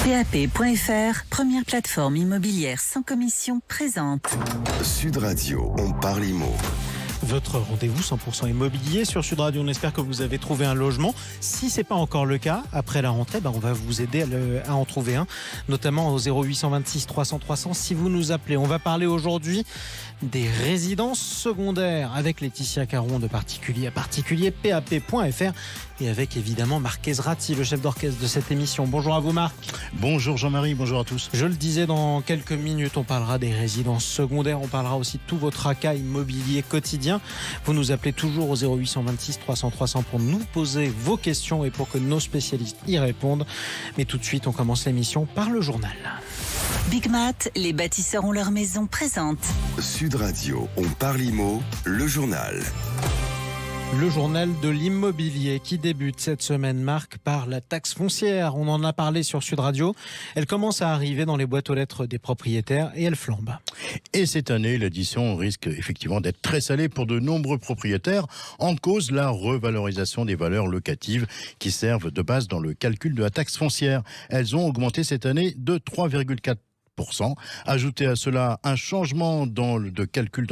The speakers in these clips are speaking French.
PAP.fr, première plateforme immobilière sans commission, présente Sud Radio, on parle immo. Votre rendez-vous 100% immobilier sur Sud Radio. On espère que vous avez trouvé un logement. Si ce n'est pas encore le cas, après la rentrée, on va vous aider à en trouver un, notamment au 0826 300 300 si vous nous appelez. On va parler aujourd'hui des résidences secondaires avec Laetitia Caron de Particulier à Particulier, PAP.fr, et avec évidemment Marc Ezrati, le chef d'orchestre de cette émission. Bonjour à vous Marc. Bonjour Jean-Marie, bonjour à tous. Je le disais, dans quelques minutes, on parlera des résidences secondaires, on parlera aussi de tout votre achat immobilier quotidien. Vous nous appelez toujours au 0826 300 300 pour nous poser vos questions et pour que nos spécialistes y répondent. Mais tout de suite, on commence l'émission par le journal. Big Mat, les bâtisseurs ont leur maison, présente Sud Radio, on parle immo, le journal. Le journal de l'immobilier qui débute cette semaine, Marc, par la taxe foncière. On en a parlé sur Sud Radio. Elle commence à arriver dans les boîtes aux lettres des propriétaires et elle flambe. Et cette année, l'addition risque effectivement d'être très salée pour de nombreux propriétaires. En cause, la revalorisation des valeurs locatives qui servent de base dans le calcul de la taxe foncière. Elles ont augmenté cette année de 3,4%. Ajoutez à cela un changement dans le calcul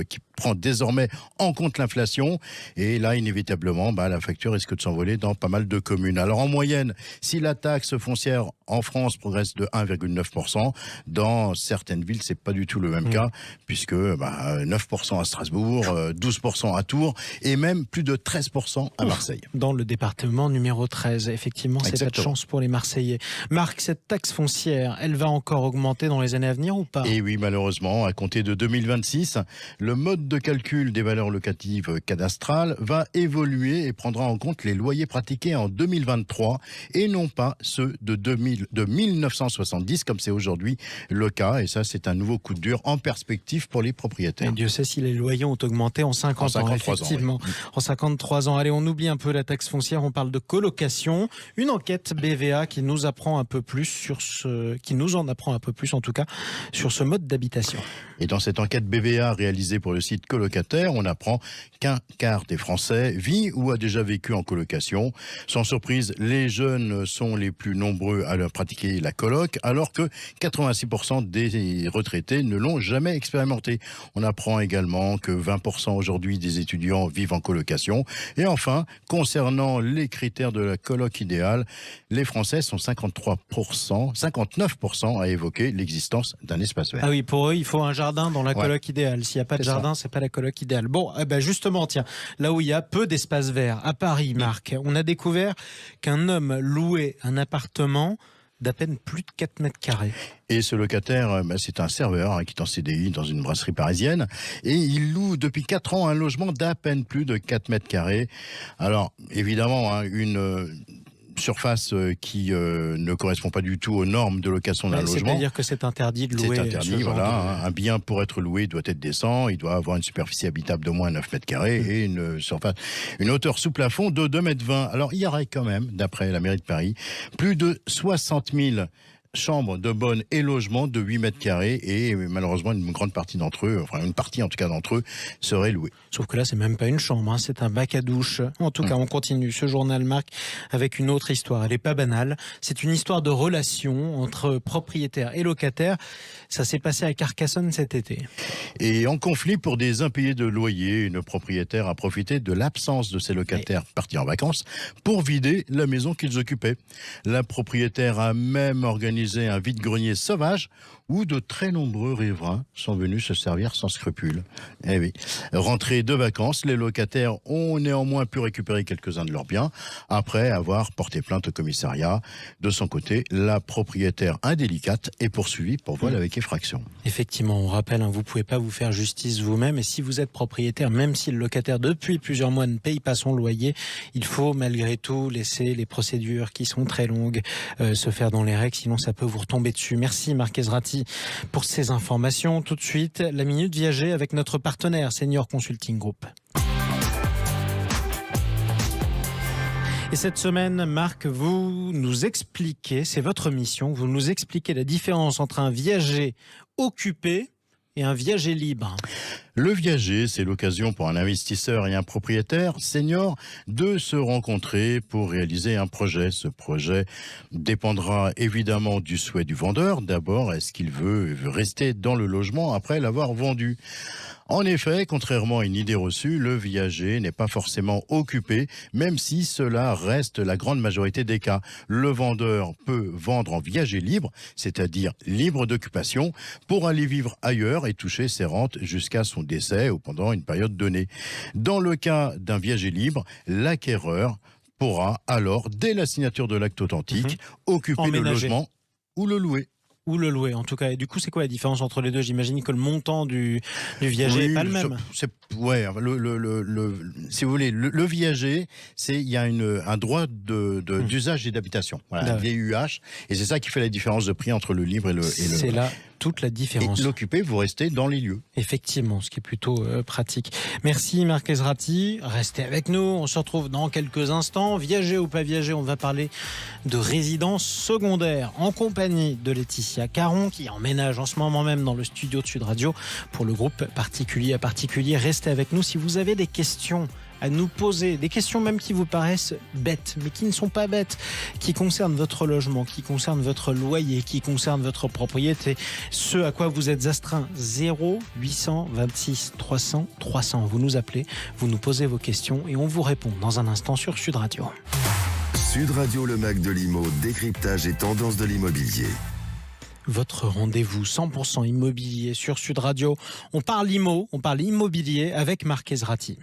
qui prend désormais en compte l'inflation, et là inévitablement la facture risque de s'envoler dans pas mal de communes. Alors en moyenne, si la taxe foncière en France progresse de 1,9%, dans certaines villes c'est pas du tout le même cas, puisque 9% à Strasbourg, 12% à Tours et même plus de 13% à Marseille. Dans le département numéro 13, effectivement, c'est pas de chance pour les Marseillais. Marc, cette taxe foncière, elle va encore augmenter dans les années à venir ou pas ? Et oui, malheureusement, à compter de 2026, le mode de calcul des valeurs locatives cadastrales va évoluer et prendra en compte les loyers pratiqués en 2023 et non pas ceux de 1970 comme c'est aujourd'hui le cas. Et ça, c'est un nouveau coup de dur en perspective pour les propriétaires. Et Dieu sait si les loyers ont augmenté en 50 ans, effectivement. Oui. En 53 ans. Allez, on oublie un peu la taxe foncière, on parle de colocation. Une enquête BVA qui nous apprend un peu plus qui nous en apprend un peu plus en tout cas sur ce mode d'habitation. Et dans cette enquête BVA réalisée pour le site Colocataire, on apprend qu'un quart des Français vit ou a déjà vécu en colocation. Sans surprise, les jeunes sont les plus nombreux à pratiquer la coloc, alors que 86% des retraités ne l'ont jamais expérimenté. On apprend également que 20% aujourd'hui des étudiants vivent en colocation. Et enfin, concernant les critères de la coloc idéale, les Français sont 59% à évoquer l'existence d'un espace vert. Ah oui, pour eux, il faut un jardin dans la coloc idéale. S'il n'y a pas de jardin, c'est pas la coloc idéale. Bon, justement, tiens, là où il y a peu d'espace vert, à Paris, Marc, on a découvert qu'un homme louait un appartement d'à peine plus de 4 mètres carrés. Et ce locataire, c'est un serveur qui est en CDI dans une brasserie parisienne. Et il loue depuis 4 ans un logement d'à peine plus de 4 mètres carrés. Alors, évidemment, une surface qui ne correspond pas du tout aux normes de location d'un logement. C'est-à-dire que c'est interdit de louer. C'est interdit, Un bien pour être loué doit être décent, il doit avoir une superficie habitable d'au moins 9 mètres carrés et une hauteur sous plafond de 2,20 mètres. Alors il y aurait quand même, d'après la mairie de Paris, plus de 60 000 chambres de bonne et logements de 8 mètres carrés et malheureusement une grande partie d'entre eux, une partie en tout cas d'entre eux, seraient loués. Sauf que là c'est même pas une chambre, c'est un bac à douche. En tout cas on continue ce journal Marc avec une autre histoire, elle est pas banale, c'est une histoire de relation entre propriétaires et locataires. Ça s'est passé à Carcassonne cet été. Et en conflit pour des impayés de loyer, une propriétaire a profité de l'absence de ses locataires partis en vacances pour vider la maison qu'ils occupaient. La propriétaire a même organisé un vide-grenier sauvage où de très nombreux riverains sont venus se servir sans scrupule. Eh oui. Rentrés de vacances, les locataires ont néanmoins pu récupérer quelques-uns de leurs biens après avoir porté plainte au commissariat. De son côté, la propriétaire indélicate est poursuivie pour vol avec effraction. Effectivement, on rappelle, vous ne pouvez pas vous faire justice vous-même. Et si vous êtes propriétaire, même si le locataire depuis plusieurs mois ne paye pas son loyer, il faut malgré tout laisser les procédures qui sont très longues se faire dans les règles, sinon ça peut vous retomber dessus. Merci Marc Ezrati pour ces informations. Tout de suite, la Minute Viager avec notre partenaire Senior Consulting Group. Et cette semaine, Marc, vous nous expliquez, c'est votre mission, vous nous expliquez la différence entre un viager occupé et un viager libre. Le viager, c'est l'occasion pour un investisseur et un propriétaire senior de se rencontrer pour réaliser un projet. Ce projet dépendra évidemment du souhait du vendeur. D'abord, est-ce qu'il veut rester dans le logement après l'avoir vendu ? En effet, contrairement à une idée reçue, le viager n'est pas forcément occupé, même si cela reste la grande majorité des cas. Le vendeur peut vendre en viager libre, c'est-à-dire libre d'occupation, pour aller vivre ailleurs et toucher ses rentes jusqu'à son décès ou pendant une période donnée. Dans le cas d'un viager libre, l'acquéreur pourra alors, dès la signature de l'acte authentique, occuper le logement ou le louer. Ou le louer, en tout cas. Et du coup, c'est quoi la différence entre les deux ? J'imagine que le montant du viager n'est pas le même. Si vous voulez, le viager, il y a un droit d'usage et d'habitation. Voilà, un VUH. Et c'est ça qui fait la différence de prix entre le libre et le... C'est là toute la différence. Et l'occupé, vous restez dans les lieux. Effectivement, ce qui est plutôt pratique. Merci Marc Ezrati. Restez avec nous. On se retrouve dans quelques instants. Viager ou pas viager, on va parler de résidence secondaire en compagnie de Laetitia Caron qui emménage en ce moment même dans le studio de Sud Radio pour le groupe Particulier à Particulier. Restez avec nous si vous avez des questions à nous poser, des questions même qui vous paraissent bêtes, mais qui ne sont pas bêtes, qui concernent votre logement, qui concernent votre loyer, qui concernent votre propriété, ce à quoi vous êtes astreint. 0826 300 300. Vous nous appelez, vous nous posez vos questions et on vous répond dans un instant sur Sud Radio. Sud Radio, le Mac de l'Imo, décryptage et tendance de l'immobilier. Votre rendez-vous 100% immobilier sur Sud Radio. On parle immobilier avec Marc Ezrati.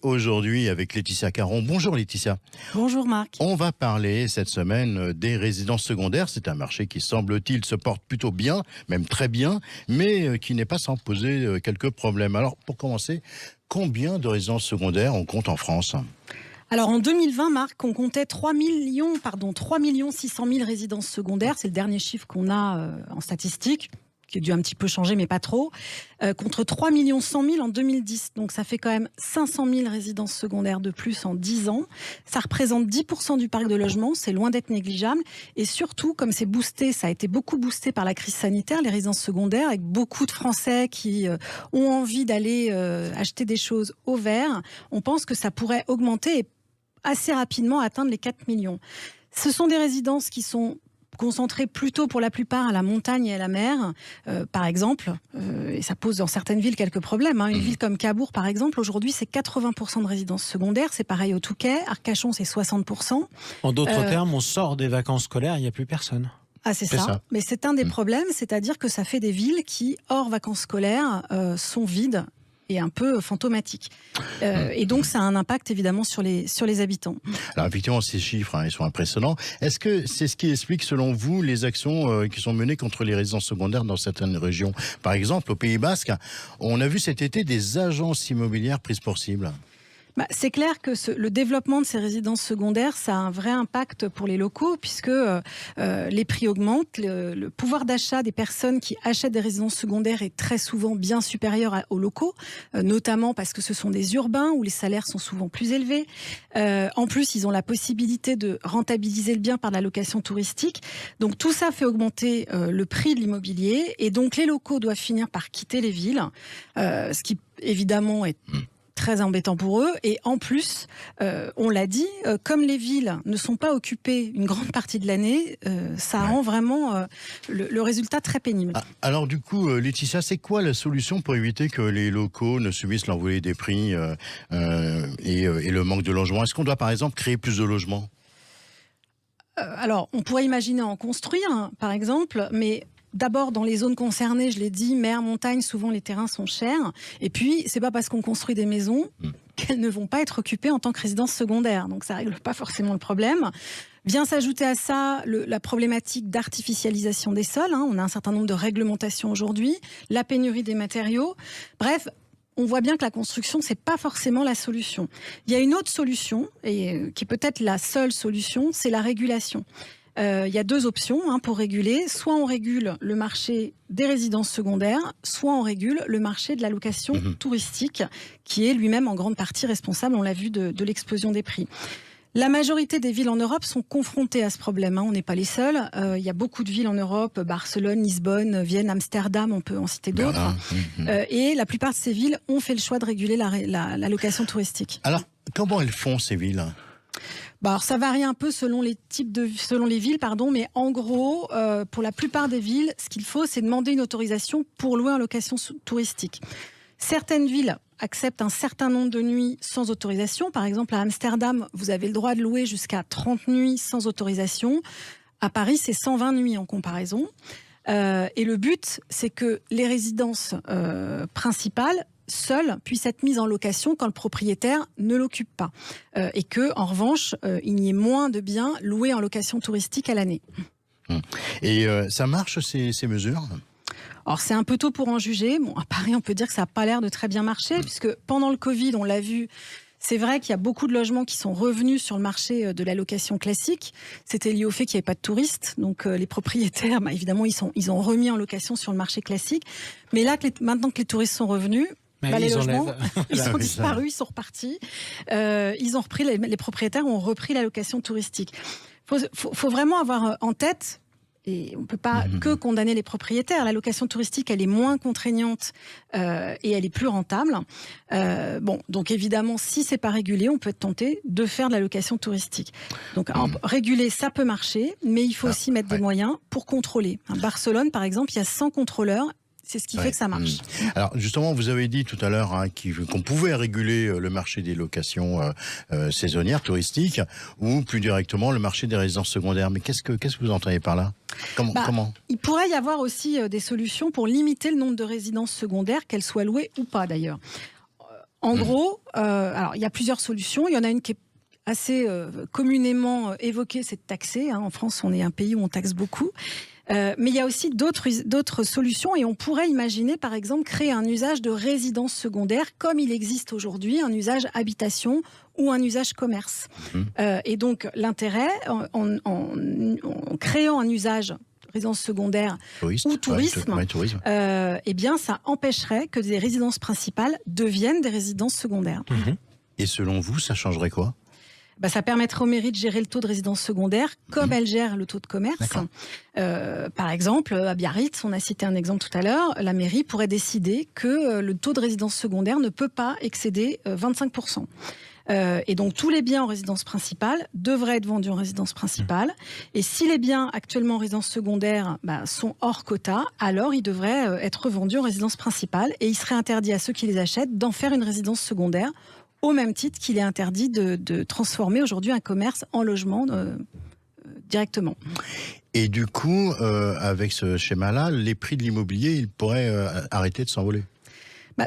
Aujourd'hui avec Laetitia Caron. Bonjour Laetitia. Bonjour Marc. On va parler cette semaine des résidences secondaires. C'est un marché qui semble-t-il se porte plutôt bien, même très bien, mais qui n'est pas sans poser quelques problèmes. Alors pour commencer, combien de résidences secondaires on compte en France ? Alors en 2020, Marc, on comptait 3 600 000 résidences secondaires. C'est le dernier chiffre qu'on a en statistique, qui a dû un petit peu changer, mais pas trop, contre 3 100 000 en 2010. Donc ça fait quand même 500 000 résidences secondaires de plus en 10 ans. Ça représente 10% du parc de logement, c'est loin d'être négligeable. Et surtout, comme c'est boosté, ça a été beaucoup boosté par la crise sanitaire, les résidences secondaires, avec beaucoup de Français qui ont envie d'aller acheter des choses au vert, on pense que ça pourrait augmenter et assez rapidement atteindre les 4 millions. Ce sont des résidences qui sont concentrés plutôt pour la plupart à la montagne et à la mer, par exemple, et ça pose dans certaines villes quelques problèmes. Une ville comme Cabourg, par exemple, aujourd'hui, c'est 80% de résidences secondaires, c'est pareil au Touquet, Arcachon, c'est 60%. En d'autres termes, on sort des vacances scolaires, il n'y a plus personne. Ah, c'est ça. Mais c'est un des problèmes, c'est-à-dire que ça fait des villes qui, hors vacances scolaires, sont vides et un peu fantomatique. Et donc, ça a un impact, évidemment, sur les habitants. Alors, effectivement, ces chiffres, ils sont impressionnants. Est-ce que c'est ce qui explique, selon vous, les actions qui sont menées contre les résidences secondaires dans certaines régions ? Par exemple, au Pays Basque, on a vu cet été des agences immobilières prises pour cible. C'est clair que le développement de ces résidences secondaires, ça a un vrai impact pour les locaux, puisque les prix augmentent, le pouvoir d'achat des personnes qui achètent des résidences secondaires est très souvent bien supérieur aux locaux, notamment parce que ce sont des urbains où les salaires sont souvent plus élevés. En plus, ils ont la possibilité de rentabiliser le bien par la location touristique. Donc tout ça fait augmenter le prix de l'immobilier, et donc les locaux doivent finir par quitter les villes, ce qui évidemment est très embêtant pour eux. Et en plus, on l'a dit, comme les villes ne sont pas occupées une grande partie de l'année, ça rend vraiment le résultat très pénible. Alors du coup, Laetitia, c'est quoi la solution pour éviter que les locaux ne subissent l'envolée des prix et le manque de logements ? Est-ce qu'on doit par exemple créer plus de logements ? Alors, on pourrait imaginer en construire, par exemple, mais d'abord, dans les zones concernées, je l'ai dit, mer, montagne, souvent les terrains sont chers. Et puis, c'est pas parce qu'on construit des maisons qu'elles ne vont pas être occupées en tant que résidence secondaire. Donc, ça règle pas forcément le problème. Vient s'ajouter à ça la problématique d'artificialisation des sols. On a un certain nombre de réglementations aujourd'hui, la pénurie des matériaux. Bref, on voit bien que la construction, c'est pas forcément la solution. Il y a une autre solution, et qui est peut-être la seule solution, c'est la régulation. Il y a deux options pour réguler. Soit on régule le marché des résidences secondaires, soit on régule le marché de la location touristique, qui est lui-même en grande partie responsable, on l'a vu, de l'explosion des prix. La majorité des villes en Europe sont confrontées à ce problème. On n'est pas les seuls. Il y a beaucoup de villes en Europe, Barcelone, Lisbonne, Vienne, Amsterdam, on peut en citer d'autres. Et la plupart de ces villes ont fait le choix de réguler la location touristique. Alors, comment elles font ces villes ? Alors, ça varie un peu selon les villes, mais en gros, pour la plupart des villes, ce qu'il faut, c'est demander une autorisation pour louer en location touristique. Certaines villes acceptent un certain nombre de nuits sans autorisation. Par exemple, à Amsterdam, vous avez le droit de louer jusqu'à 30 nuits sans autorisation. À Paris, c'est 120 nuits en comparaison. Et le but, c'est que les résidences principales seules puissent être mises en location quand le propriétaire ne l'occupe pas. Et que, en revanche, il n'y ait moins de biens loués en location touristique à l'année. Et ça marche, ces mesures ? Alors, c'est un peu tôt pour en juger. À Paris, on peut dire que ça n'a pas l'air de très bien marcher, puisque pendant le Covid, on l'a vu, c'est vrai qu'il y a beaucoup de logements qui sont revenus sur le marché de la location classique. C'était lié au fait qu'il n'y avait pas de touristes. Donc, les propriétaires, évidemment, ils ont remis en location sur le marché classique. Mais là, maintenant que les touristes sont revenus, les logements, ils sont disparus, ils sont repartis. Les propriétaires ont repris la location touristique. Faut vraiment avoir en tête... Et on ne peut pas que condamner les propriétaires. La location touristique, elle est moins contraignante et elle est plus rentable. Donc évidemment, si c'est pas régulé, on peut être tenté de faire de la location touristique. Donc réguler, ça peut marcher, mais il faut aussi mettre des moyens pour contrôler. À Barcelone, par exemple, il y a 100 contrôleurs. C'est ce qui fait que ça marche. Alors justement, vous avez dit tout à l'heure qu'on pouvait réguler le marché des locations saisonnières, touristiques, ou plus directement le marché des résidences secondaires. Mais qu'est-ce que vous entendez par là ? Comment ? Il pourrait y avoir aussi des solutions pour limiter le nombre de résidences secondaires, qu'elles soient louées ou pas d'ailleurs. En gros, alors il y a plusieurs solutions. Il y en a une qui est assez communément évoquée, c'est de taxer. En France, on est un pays où on taxe beaucoup. Mais il y a aussi d'autres solutions et on pourrait imaginer par exemple créer un usage de résidence secondaire comme il existe aujourd'hui, un usage habitation ou un usage commerce. Et donc l'intérêt en créant un usage résidence secondaire ou tourisme, eh bien ça empêcherait que des résidences principales deviennent des résidences secondaires. Et selon vous, ça changerait quoi ? Ça permettrait aux mairies de gérer le taux de résidence secondaire comme elles gèrent le taux de commerce. Par exemple, à Biarritz, on a cité un exemple tout à l'heure, la mairie pourrait décider que le taux de résidence secondaire ne peut pas excéder 25%. Et donc tous les biens en résidence principale devraient être vendus en résidence principale. Et si les biens actuellement en résidence secondaire sont hors quota, alors ils devraient être revendus en résidence principale et il serait interdit à ceux qui les achètent d'en faire une résidence secondaire, au même titre qu'il est interdit de transformer aujourd'hui un commerce en logement directement. Et du coup, avec ce schéma-là, les prix de l'immobilier, ils pourraient arrêter de s'envoler ?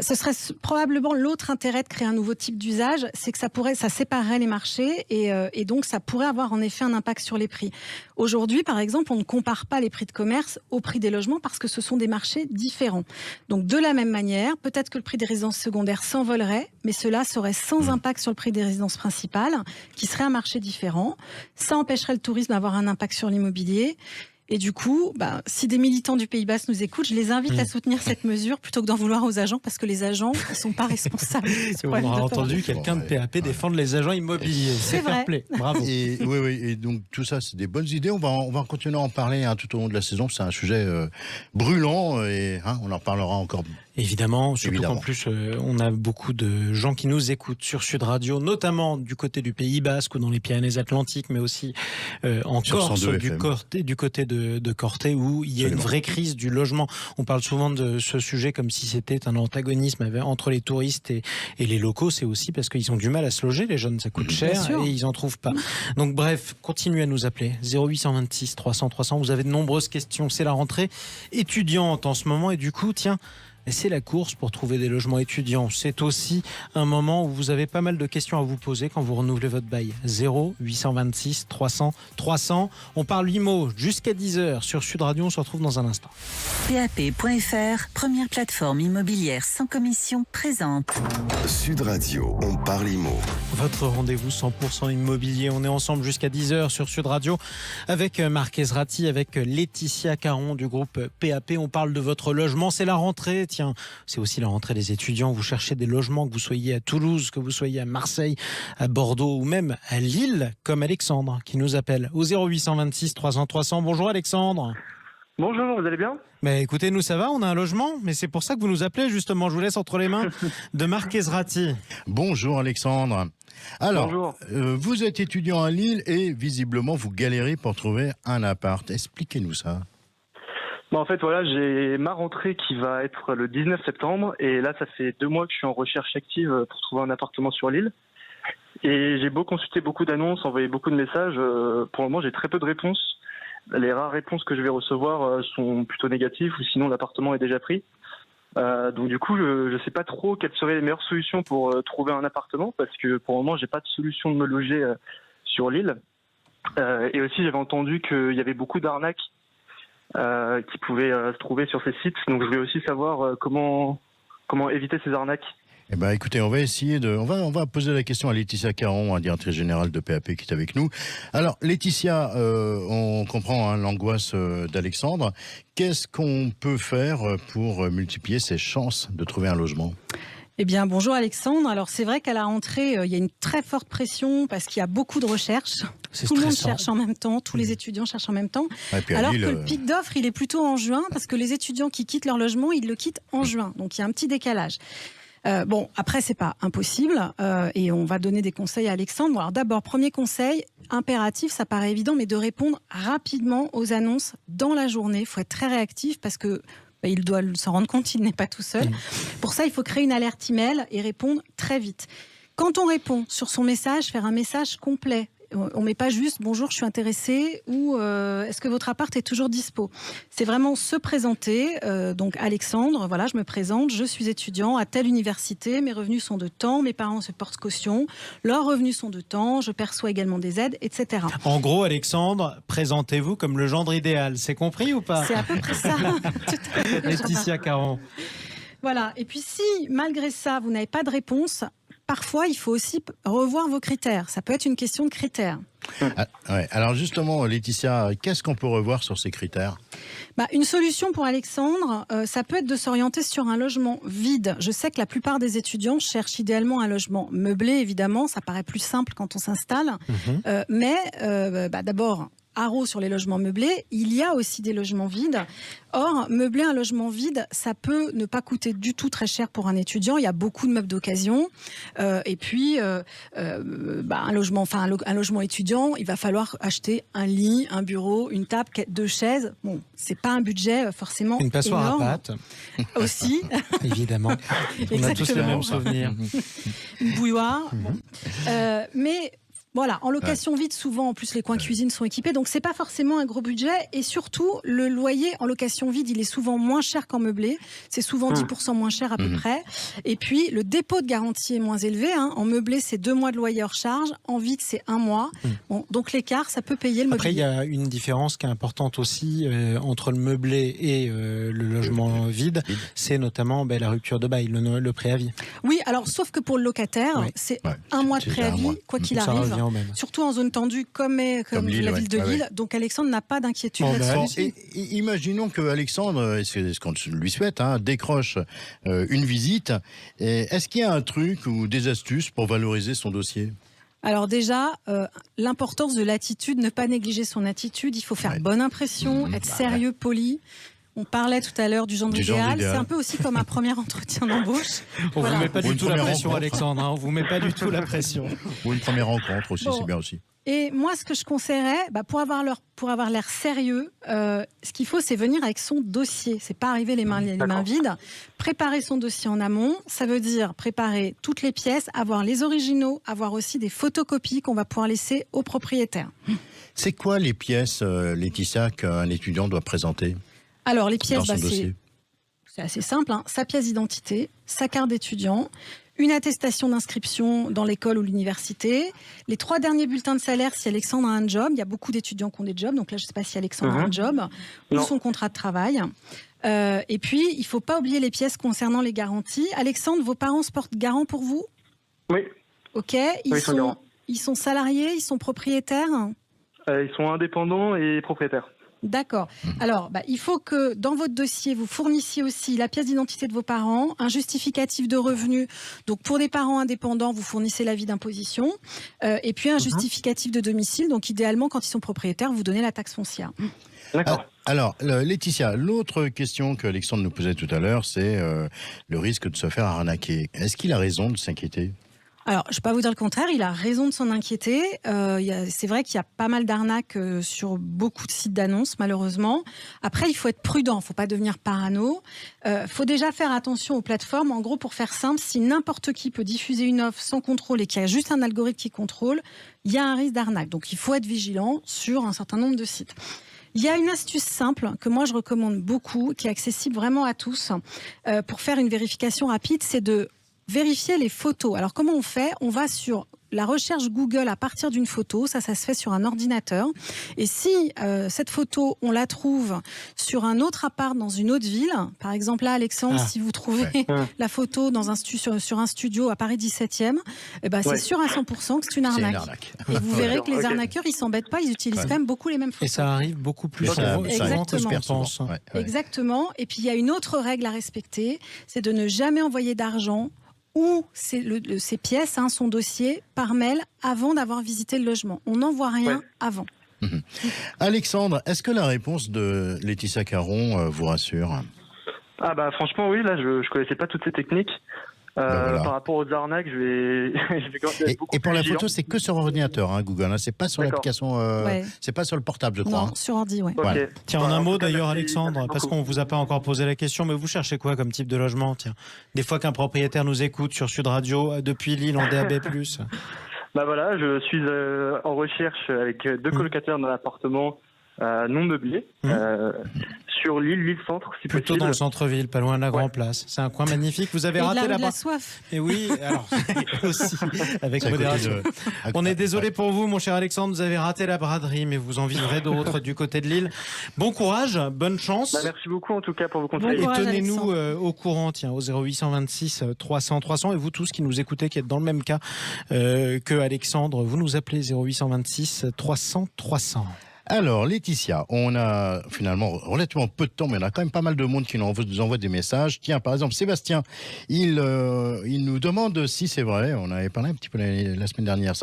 Ce serait probablement l'autre intérêt de créer un nouveau type d'usage, c'est que ça séparerait les marchés et donc ça pourrait avoir en effet un impact sur les prix. Aujourd'hui, par exemple, on ne compare pas les prix de commerce au prix des logements parce que ce sont des marchés différents. Donc de la même manière, peut-être que le prix des résidences secondaires s'envolerait, mais cela serait sans impact sur le prix des résidences principales, qui serait un marché différent. Ça empêcherait le tourisme d'avoir un impact sur l'immobilier. Et du coup, si des militants du Pays Basque nous écoutent, je les invite à soutenir cette mesure plutôt que d'en vouloir aux agents, parce que les agents ne sont pas responsables. On aura entendu quelqu'un de PAP défendre les agents immobiliers. C'est fair play. Bravo. Et donc tout ça, c'est des bonnes idées. On va continuer à en parler tout au long de la saison. C'est un sujet brûlant et on en reparlera encore. Évidemment, surtout qu'en plus, on a beaucoup de gens qui nous écoutent sur Sud Radio, notamment du côté du Pays Basque ou dans les Pyrénées-Atlantiques, mais aussi en Corse, du côté de Corté, où il y a une vraie crise du logement. On parle souvent de ce sujet comme si c'était un antagonisme entre les touristes et les locaux. C'est aussi parce qu'ils ont du mal à se loger, les jeunes, ça coûte cher et ils n'en trouvent pas. Donc bref, continuez à nous appeler. 0826 300 300, vous avez de nombreuses questions. C'est la rentrée étudiante en ce moment et du coup, c'est la course pour trouver des logements étudiants. C'est aussi un moment où vous avez pas mal de questions à vous poser quand vous renouvelez votre bail. 0826 300 300. On parle IMO jusqu'à 10h sur Sud Radio. On se retrouve dans un instant. PAP.fr, première plateforme immobilière sans commission présente. Sud Radio, on parle IMO. Votre rendez-vous 100% immobilier. On est ensemble jusqu'à 10h sur Sud Radio avec Marc Ezrati, avec Laetitia Caron du groupe PAP. On parle de votre logement. C'est la rentrée. Tiens, c'est aussi la rentrée des étudiants. Vous cherchez des logements, que vous soyez à Toulouse, que vous soyez à Marseille, à Bordeaux ou même à Lille, comme Alexandre qui nous appelle au 0826 300 300. Bonjour Alexandre. Bonjour, vous allez bien? Mais écoutez, nous ça va, on a un logement, mais c'est pour ça que vous nous appelez justement. Je vous laisse entre les mains de Marc Ezrati. Bonjour Alexandre. Alors, Bonjour. vous êtes étudiant à Lille et visiblement vous galérez pour trouver un appart. Expliquez-nous ça. En fait, voilà, j'ai ma rentrée qui va être le 19 septembre et là, ça fait 2 mois que je suis en recherche active pour trouver un appartement sur l'île. Et j'ai beau consulter beaucoup d'annonces, envoyer beaucoup de messages, pour le moment, j'ai très peu de réponses. Les rares réponses que je vais recevoir sont plutôt négatives ou sinon l'appartement est déjà pris. Donc du coup, je ne sais pas trop quelles seraient les meilleures solutions pour trouver un appartement parce que pour le moment, j'ai pas de solution de me loger sur l'île. Et aussi, j'avais entendu qu'il y avait beaucoup d'arnaques qui pouvaient se trouver sur ces sites. Donc je voulais aussi savoir comment éviter ces arnaques. Eh ben, écoutez, on va essayer on va poser la question à Laetitia Caron, directrice générale de PAP qui est avec nous. Alors, Laetitia, on comprend l'angoisse d'Alexandre. Qu'est-ce qu'on peut faire pour multiplier ses chances de trouver un logement ? Eh bien, bonjour Alexandre. Alors, c'est vrai qu'à la rentrée, il y a une très forte pression parce qu'il y a beaucoup de recherches. C'est Tout le monde stressant. cherche en même temps, tous les étudiants cherchent en même temps. Et puis à Alors Lille, que le pic d'offres, il est plutôt en juin parce que les étudiants qui quittent leur logement, ils le quittent en juin. Donc, il y a un petit décalage. Bon, après, c'est pas impossible et on va donner des conseils à Alexandre. Bon, alors d'abord, premier conseil, impératif, ça paraît évident, mais de répondre rapidement aux annonces dans la journée. Il faut être très réactif parce que il doit s'en rendre compte, il n'est pas tout seul. Pour ça, il faut créer une alerte email et répondre très vite. Quand on répond sur son message, faire un message complet. On met pas juste « bonjour, je suis intéressé » ou « est-ce que votre appart est toujours dispo ?» C'est vraiment se présenter. Donc Alexandre, voilà, je me présente, je suis étudiant à telle université, mes revenus sont de temps, mes parents se portent caution, leurs revenus sont de temps, je perçois également des aides, etc. En gros, Alexandre, présentez-vous comme le gendre idéal. C'est compris ou pas ? C'est à peu près ça. Tout à fait. Laetitia Caron. Voilà. Et puis si, malgré ça, vous n'avez pas de réponse, parfois, il faut aussi revoir vos critères. Ça peut être une question de critères. Ah, ouais. Alors justement, Laetitia, qu'est-ce qu'on peut revoir sur ces critères ? Une solution pour Alexandre, ça peut être de s'orienter sur un logement vide. Je sais que la plupart des étudiants cherchent idéalement un logement meublé, évidemment. Ça paraît plus simple quand on s'installe. Mais d'abord, haro sur les logements meublés, il y a aussi des logements vides. Or, meubler un logement vide, ça peut ne pas coûter du tout très cher pour un étudiant. Il y a beaucoup de meubles d'occasion. Et puis, un logement étudiant, il va falloir acheter un lit, un bureau, une table, 2 chaises. Bon, c'est pas un budget forcément Une passoire énorme. à pâtes, Aussi. évidemment. On a tous les Exactement. mêmes souvenirs. Une bouilloire. Bon. Mais voilà, en location vide, souvent, en plus, les coins cuisine sont équipés. Donc, c'est pas forcément un gros budget. Et surtout, le loyer en location vide, il est souvent moins cher qu'en meublé. C'est souvent 10% moins cher à peu près. Et puis, le dépôt de garantie est moins élevé. En meublé, c'est 2 mois de loyer hors charge. En vide, c'est 1 mois. Bon, donc, l'écart, ça peut payer le Après, il y mobilier. a une différence qui est importante aussi entre le meublé et le logement vide. C'est notamment la rupture de bail, le préavis. Oui, alors, sauf que pour le locataire, Oui. c'est Ouais, 1 mois de c'est un préavis, mois. quoi qu'il Ça arrive. revient au même. Surtout en zone tendue, comme Lille, la ouais. ville de Ouais, Lille. ouais. Donc, Alexandre n'a pas d'inquiétude Bon, là-dessus. allez-y. Imaginons que Alexandre, et c'est ce qu'on lui souhaite, décroche une visite. Est-ce qu'il y a un truc ou des astuces pour valoriser son dossier ? Alors déjà, l'importance de l'attitude, ne pas négliger son attitude. Il faut faire bonne impression, être sérieux, poli. On parlait tout à l'heure du genre Du genre idéal. idéal. C'est un peu aussi comme un premier entretien d'embauche. On Voilà. vous met pas Ou du une tout la première pression, rencontre. Alexandre. On vous met pas du tout la pression. Ou une première rencontre aussi, Bon. c'est bien aussi. Et moi, ce que je conseillerais, pour avoir l'air sérieux, ce qu'il faut, c'est venir avec son dossier. C'est pas arriver les mains vides. Préparer son dossier en amont, ça veut dire préparer toutes les pièces, avoir les originaux, avoir aussi des photocopies qu'on va pouvoir laisser au propriétaire. C'est quoi les pièces, Laetitia, qu'un étudiant doit présenter Alors, les dans pièces, son dossier ? c'est assez simple. Sa pièce d'identité, sa carte d'étudiant, une attestation d'inscription dans l'école ou l'université, les 3 derniers bulletins de salaire si Alexandre a un job. Il y a beaucoup d'étudiants qui ont des jobs, donc là, je ne sais pas si Alexandre a un job, ou Non. son contrat de travail. Et puis, il ne faut pas oublier les pièces concernant les garanties. Alexandre, vos parents se portent garant pour vous ? Oui, Ok. ils sont garants. Ils sont salariés, ils sont propriétaires ? Ils sont indépendants et propriétaires. D'accord. Alors, il faut que dans votre dossier, vous fournissiez aussi la pièce d'identité de vos parents, un justificatif de revenus. Donc, pour des parents indépendants, vous fournissez l'avis d'imposition. Et puis, un justificatif de domicile. Donc, idéalement, quand ils sont propriétaires, vous donnez la taxe foncière. D'accord. Alors, Laetitia, l'autre question que Alexandre nous posait tout à l'heure, c'est le risque de se faire arnaquer. Est-ce qu'il a raison de s'inquiéter ? Alors, je ne vais pas vous dire le contraire, il a raison de s'en inquiéter. C'est vrai qu'il y a pas mal d'arnaques sur beaucoup de sites d'annonces, malheureusement. Après, il faut être prudent, il ne faut pas devenir parano. Il faut déjà faire attention aux plateformes. En gros, pour faire simple, si n'importe qui peut diffuser une offre sans contrôle et qu'il y a juste un algorithme qui contrôle, il y a un risque d'arnaque. Donc, il faut être vigilant sur un certain nombre de sites. Il y a une astuce simple que moi je recommande beaucoup, qui est accessible vraiment à tous, pour faire une vérification rapide, c'est de vérifier les photos. Alors comment on fait ? On va sur la recherche Google à partir d'une photo, ça se fait sur un ordinateur. Et si cette photo, on la trouve sur un autre appart dans une autre ville, par exemple là, Alexandre, si vous trouvez la photo dans sur un studio à Paris 17e, c'est sûr à 100% que c'est une arnaque. Et vous verrez que les arnaqueurs, ils s'embêtent pas, ils utilisent quand même beaucoup les mêmes photos. Et ça arrive beaucoup plus souvent que Exactement. je pense. Exactement. Et puis il y a une autre règle à respecter, c'est de ne jamais envoyer d'argent ou ses pièces, son dossier, par mail avant d'avoir visité le logement. On n'envoie rien avant. Alexandre, est-ce que la réponse de Laetitia Caron vous rassure ? Franchement, oui, là, je ne connaissais pas toutes ces techniques. Voilà. Par rapport aux arnaques, je vais quand même être beaucoup et pour plus la vigilant. photo, c'est que sur ordinateur, Google. C'est pas sur l'application, c'est pas sur le portable, je crois. Non, sur ordi, ouais. Ok. Tiens, en un mot tout cas, d'ailleurs, merci Alexandre, parce beaucoup. qu'on vous a pas encore posé la question, mais vous cherchez quoi comme type de logement ? Tiens, des fois qu'un propriétaire nous écoute sur Sud Radio depuis Lille en DAB+. Voilà, je suis en recherche avec 2 colocataires dans l'appartement non meublé sur l'île centre, si Plutôt possible. dans le centre-ville, pas loin de la Grand Place. C'est un coin magnifique. Vous avez Et raté de la la soif. Et oui, alors aussi avec C'est à côté modération. de- On est désolé pour vous, mon cher Alexandre, vous avez raté la braderie, mais vous en vivrez d'autres du côté de Lille. Bon courage, bonne chance. Merci beaucoup en tout cas pour vos conseils. Et courage, tenez-nous Alexandre. au courant, au 0826 300 300. Et vous tous qui nous écoutez, qui êtes dans le même cas que Alexandre, vous nous appelez 0826 300 300. Alors, Laetitia, on a finalement relativement peu de temps, mais on a quand même pas mal de monde qui nous envoie des messages. Tiens, par exemple, Sébastien, il nous demande si c'est vrai, on avait parlé un petit peu la semaine dernière,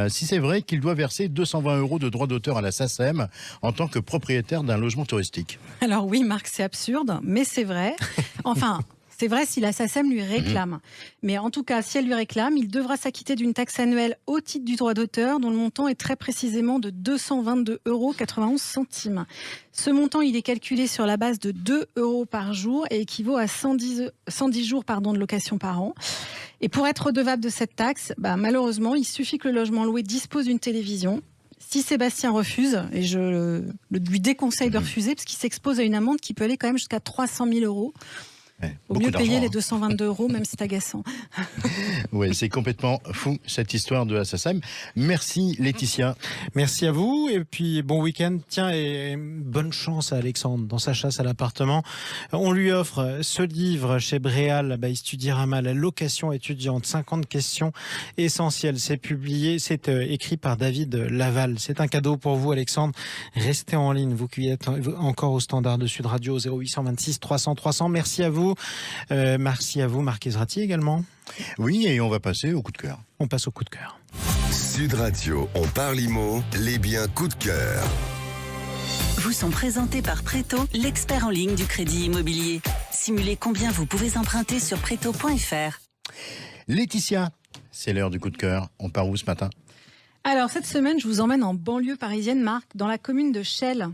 si c'est vrai qu'il doit verser 220 € de droits d'auteur à la SACEM en tant que propriétaire d'un logement touristique. Alors oui, Marc, c'est absurde, mais c'est vrai. Enfin... C'est vrai si la SACEM lui réclame. Mais en tout cas, si elle lui réclame, il devra s'acquitter d'une taxe annuelle au titre du droit d'auteur, dont le montant est très précisément de 222,91 €. Ce montant, il est calculé sur la base de 2 € par jour et équivaut à 110 jours de location par an. Et pour être redevable de cette taxe, malheureusement, il suffit que le logement loué dispose d'une télévision. Si Sébastien refuse, et je lui déconseille de refuser, parce qu'il s'expose à une amende qui peut aller quand même jusqu'à 300 000 €. Au mieux payer les 222 €, même si c'est agaçant. Oui, c'est complètement fou cette histoire de la SACEM. Merci Laetitia. Merci à vous et puis bon week-end. Tiens, et bonne chance à Alexandre dans sa chasse à l'appartement. On lui offre ce livre chez Bréal, Studiorama, la location étudiante, 50 questions essentielles. C'est publié, c'est écrit par David Laval. C'est un cadeau pour vous, Alexandre. Restez en ligne, vous qui êtes encore au standard de Sud Radio 0826 300 300. Merci à vous. Merci à vous, Marc Ezrati également. Oui, et on va passer au coup de cœur. On passe au coup de cœur. Sud Radio, on parle IMO, les biens coup de cœur. Vous sont présentés par Préto, l'expert en ligne du crédit immobilier. Simulez combien vous pouvez emprunter sur Préto.fr. Laetitia, c'est l'heure du coup de cœur. On part où ce matin ? Alors, cette semaine, je vous emmène en banlieue parisienne, Marc, dans la commune de Chelles.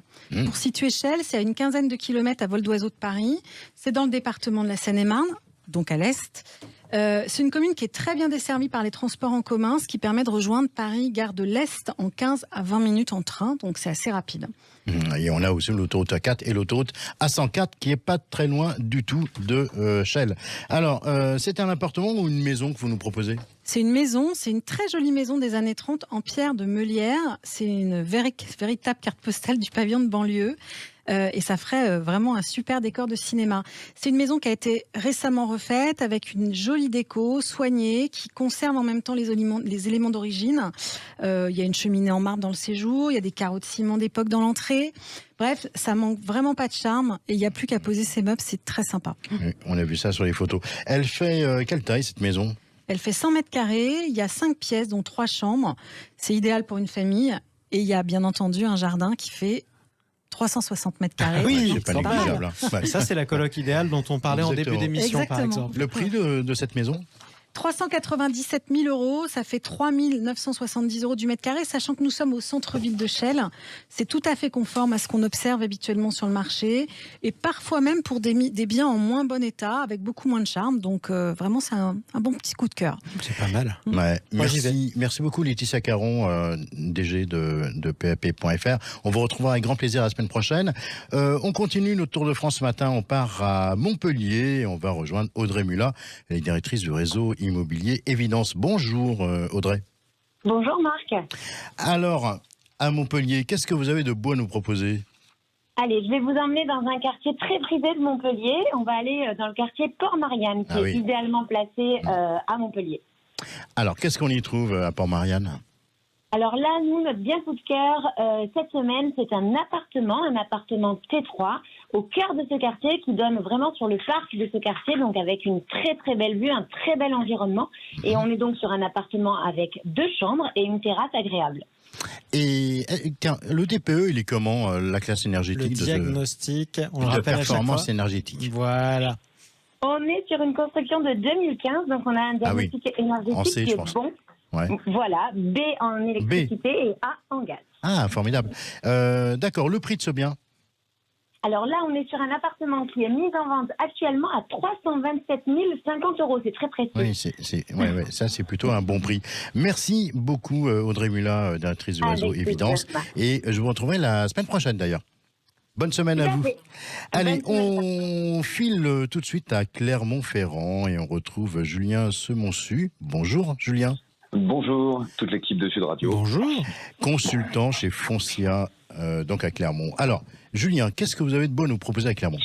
Pour situer Chelles, c'est à une quinzaine de kilomètres à vol d'oiseau de Paris. C'est dans le département de la Seine-et-Marne, donc à l'est. C'est une commune qui est très bien desservie par les transports en commun, ce qui permet de rejoindre Paris, gare de l'Est, en 15 à 20 minutes en train, donc c'est assez rapide. Et on a aussi l'autoroute A4 et l'autoroute A104 qui est pas très loin du tout de Chelles. Alors, c'est un appartement ou une maison que vous nous proposez ? C'est une maison, c'est une très jolie maison des années 30 en pierre de Meulière. C'est une véritable carte postale du pavillon de banlieue. Et ça ferait vraiment un super décor de cinéma. C'est une maison qui a été récemment refaite avec une jolie jolie déco, soignée, qui conserve en même temps les éléments d'origine. Il y a une cheminée en marbre dans le séjour, il y a des carreaux de ciment d'époque dans l'entrée. Bref, ça manque vraiment pas de charme et il n'y a plus qu'à poser ses meubles, c'est très sympa. Oui, on a vu ça sur les photos. Elle fait quelle taille cette maison ? Elle fait 100 mètres carrés, il y a 5 pièces, dont 3 chambres. C'est idéal pour une famille. Et il y a bien entendu un jardin qui fait 360 mètres carrés. Oui, c'est pas c'est pas mal. négligeable. Ouais. Ça, c'est la coloc idéale dont on parlait en début Exactement. d'émission, par Exactement. exemple. Le prix de cette maison ? 397 000 €, ça fait 3 970 € du mètre carré, sachant que nous sommes au centre-ville de Chelles. C'est tout à fait conforme à ce qu'on observe habituellement sur le marché, et parfois même pour des biens en moins bon état, avec beaucoup moins de charme. Donc vraiment, c'est un bon petit coup de cœur. C'est pas mal. Ouais. Moi, j'y vais. Merci beaucoup Laetitia Caron, DG de PAP.fr. On vous retrouvera avec grand plaisir la semaine prochaine. On continue notre tour de France ce matin. On part à Montpellier et on va rejoindre Audrey Mulat, elle est directrice du réseau immobilier Évidence. Bonjour Audrey. Bonjour Marc. Alors, à Montpellier, qu'est-ce que vous avez de beau à nous proposer ? Allez, je vais vous emmener dans un quartier très prisé de Montpellier. On va aller dans le quartier Port-Marianne, qui est idéalement placé à Montpellier. Alors, qu'est-ce qu'on y trouve à Port-Marianne ? Alors là, nous, notre bien coup de cœur, cette semaine, c'est un appartement T3, au cœur de ce quartier, qui donne vraiment sur le parc de ce quartier, donc avec une très très belle vue, un très bel environnement. Et on est donc sur un appartement avec 2 chambres et une terrasse agréable. Et le DPE, il est comment, la classe énergétique Le diagnostic, on le de rappelle à chaque performance fois. énergétique. Voilà. On est sur une construction de 2015, donc on a un diagnostic énergétique En C, qui je est pense. bon. Ouais. Voilà, B en électricité et A en gaz. Ah, formidable. D'accord, le prix de ce bien ? Alors là, on est sur un appartement qui est mis en vente actuellement à 327 050 €. C'est très précis. Oui, ça c'est plutôt un bon prix. Merci beaucoup Audrey Mulat, directrice du réseau Avec Évidence. plaisir. Et je vous retrouverai la semaine prochaine d'ailleurs. Bonne semaine à vous. fait. Allez, Bonne on file tout de suite à Clermont-Ferrand et on retrouve Julien Semonsu. Bonjour Julien. Bonjour, toute l'équipe de Sud Radio. Bonjour. Consultant chez Foncia, donc à Clermont. Alors, Julien, qu'est-ce que vous avez de beau à nous proposer à Clermont ?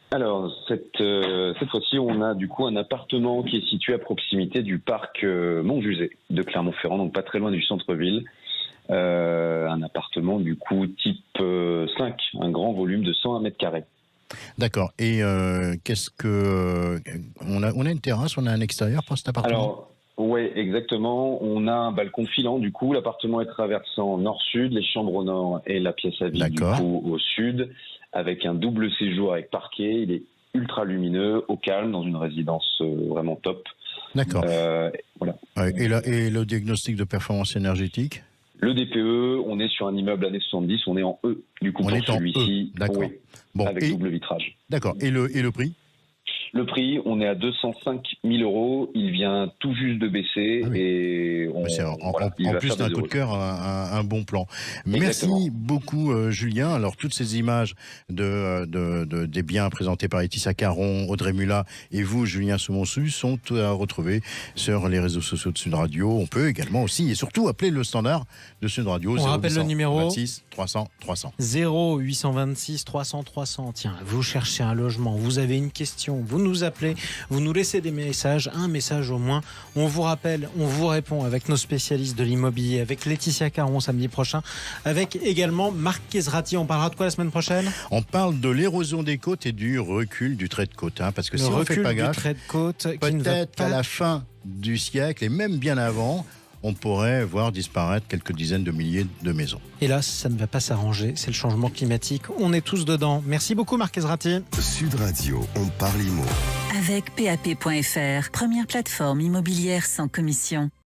Alors, cette fois-ci, on a du coup un appartement qui est situé à proximité du parc Montjusé de Clermont-Ferrand, donc pas très loin du centre-ville. Un appartement du coup type 5, un grand volume de 101 mètres carrés. D'accord. Et qu'est-ce que... on a une terrasse, on a un extérieur pour cet appartement ? Alors, oui, exactement. On a un balcon filant, du coup. L'appartement est traversant nord-sud, les chambres au nord et la pièce à vivre, du coup, au sud, avec un double séjour avec parquet. Il est ultra lumineux, au calme, dans une résidence vraiment top. D'accord. Voilà. Et le diagnostic de performance énergétique ? Le DPE, on est sur un immeuble années 70, on est en E, du coup, On pour est en celui-ci. E, d'accord. Oui, Bon, avec et, double vitrage. d'accord. Et le prix ? Le prix, on est à 205 000 €. Il vient tout juste de baisser. Ah oui. Et C'est en plus d'un coup de cœur, un bon plan. Exactement. Merci beaucoup Julien. Alors toutes ces images des biens présentés par Laetitia Caron, Audrey Mulat et vous, Julien Semonsu, sont à retrouver sur les réseaux sociaux de Sud Radio. On peut également aussi et surtout appeler le standard de Sud Radio. On rappelle le numéro 26 300 300. 0826 300 300. Tiens, vous cherchez un logement, vous avez une question, vous nous appelez, vous nous laissez des messages, un message au moins. On vous rappelle, on vous répond avec nos spécialistes de l'immobilier, avec Laetitia Caron samedi prochain, avec également Marc Kesrati. On parlera de quoi la semaine prochaine ? On parle de l'érosion des côtes et du recul du trait de côte, hein, parce que Le si on ne fait recul pas du gaffe, trait de côte qui ne va peut-être pas... à la fin du siècle et même bien avant, on pourrait voir disparaître quelques dizaines de milliers de maisons. Hélas, ça ne va pas s'arranger, c'est le changement climatique. On est tous dedans. Merci beaucoup Marc Kesrati. Sud Radio, on parle immo. Avec PAP.fr, première plateforme immobilière sans commission.